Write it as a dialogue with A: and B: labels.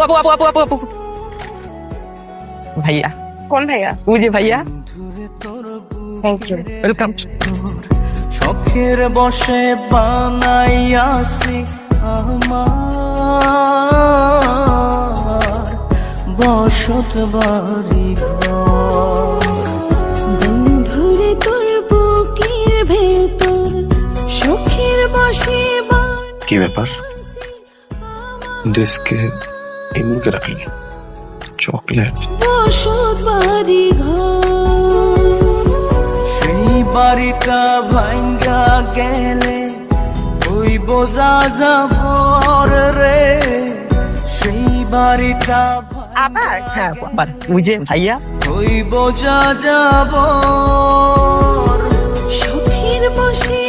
A: আপু আপু আপু আপু আপু আপু ভাইয়া।
B: কোন ভাইয়া?
A: বুঝে ভাইয়া,
B: থ্যাংক ইউ।
A: ওয়েলকাম।
C: শখের বসে বানাইয়াছি আমার বসত বাড়ি ঘর।
D: বন্ধুরে তোর বুকের ভেতর সুখের বসে
E: কি ব্যাপার, ডেস্কে এই মুখে রাখলে চকলেট?
D: বসত বাড়ি ঘর।
C: সেই বাড়িটা ভাঙ্গা গেলে ওই বোঝা যাব রে, সেই বাড়িটা
B: আবার
A: হ্যাঁ আপু, আবার বুঝে ভাইয়া।
C: ওই বোঝা যাব।
D: সুখের বসে